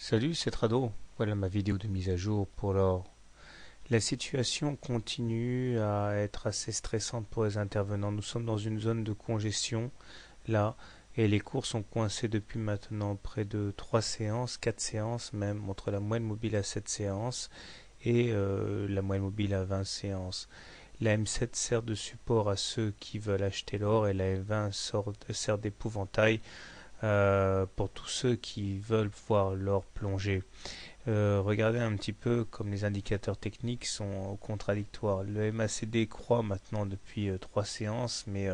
Salut, c'est Trado. Voilà ma vidéo de mise à jour pour l'or. La situation continue à être assez stressante pour les intervenants. Nous sommes dans une zone de congestion là et les cours sont coincés depuis maintenant près de 3 séances, 4 séances même, entre la moyenne mobile à 7 séances et la moyenne mobile à 20 séances. La M7 sert de support à ceux qui veulent acheter l'or et la M20 sert d'épouvantail pour tous ceux qui veulent voir l'or plonger. Regardez un petit peu comme les indicateurs techniques sont contradictoires. Le MACD croît maintenant depuis 3 séances, mais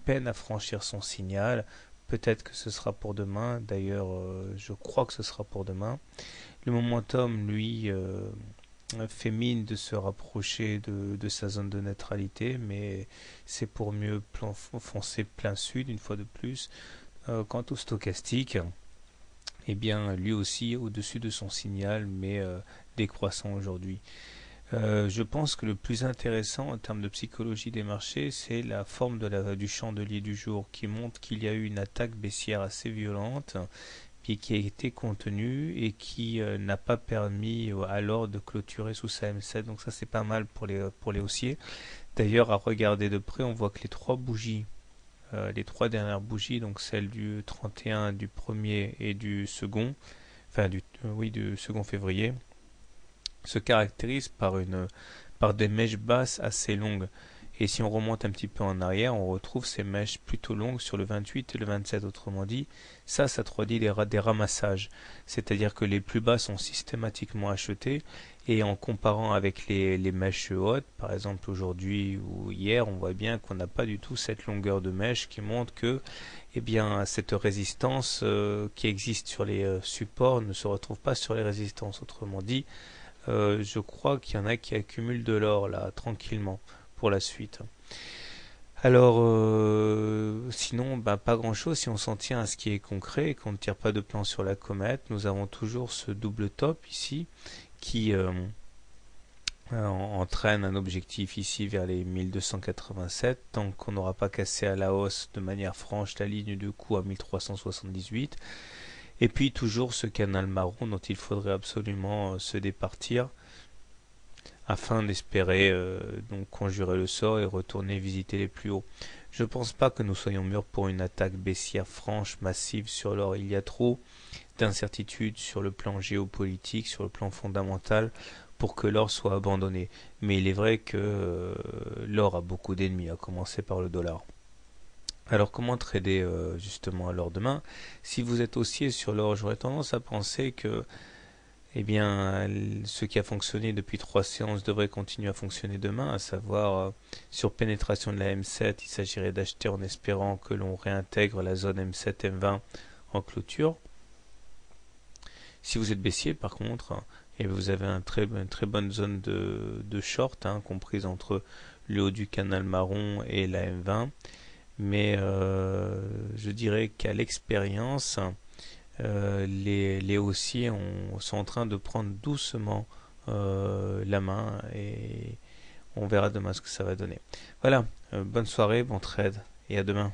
peine à franchir son signal. Peut-être que ce sera pour demain. D'ailleurs, je crois que ce sera pour demain. Le momentum, lui, fait mine de se rapprocher de sa zone de neutralité, mais c'est pour mieux foncer plein sud une fois de plus. Quant au stochastique, eh bien, lui aussi au-dessus de son signal, mais décroissant aujourd'hui. Je pense que le plus intéressant en termes de psychologie des marchés, c'est la forme du chandelier du jour qui montre qu'il y a eu une attaque baissière assez violente, puis qui a été contenue et qui n'a pas permis à l'or de clôturer sous sa M7. Donc ça c'est pas mal pour les haussiers. D'ailleurs, à regarder de près, on voit que les trois dernières bougies, donc celle du 31, du 1er et du second, enfin du second février, se caractérisent par des mèches basses assez longues. Et si on remonte un petit peu en arrière, on retrouve ces mèches plutôt longues sur le 28 et le 27. Autrement dit, ça traduit des ramassages. C'est-à-dire que les plus bas sont systématiquement achetés. Et en comparant avec les mèches hautes, par exemple aujourd'hui ou hier, on voit bien qu'on n'a pas du tout cette longueur de mèche qui montre que eh bien, cette résistance qui existe sur les supports ne se retrouve pas sur les résistances. Autrement dit, je crois qu'il y en a qui accumulent de l'or là, tranquillement, pour la suite. Alors, sinon, pas grand-chose. Si on s'en tient à ce qui est concret et qu'on ne tire pas de plan sur la comète, nous avons toujours ce double top ici qui entraîne un objectif ici vers les 1287 tant qu'on n'aura pas cassé à la hausse de manière franche la ligne de coup à 1378. Et puis toujours ce canal marron dont il faudrait absolument se départir afin d'espérer donc conjurer le sort et retourner visiter les plus hauts. Je ne pense pas que nous soyons mûrs pour une attaque baissière franche, massive sur l'or. Il y a trop d'incertitudes sur le plan géopolitique, sur le plan fondamental, pour que l'or soit abandonné. Mais il est vrai que l'or a beaucoup d'ennemis, à commencer par le dollar. Alors comment trader justement à l'or demain? Si vous êtes haussier sur l'or, j'aurais tendance à penser que eh bien, ce qui a fonctionné depuis 3 séances devrait continuer à fonctionner demain, à savoir sur pénétration de la M7, il s'agirait d'acheter en espérant que l'on réintègre la zone M7-M20 en clôture. Si vous êtes baissier, par contre, et vous avez une très bonne zone de short, comprise entre le haut du canal marron et la M20, mais je dirais qu'à l'expérience, les haussiers sont en train de prendre doucement la main et on verra demain ce que ça va donner. Voilà, bonne soirée, bon trade et à demain.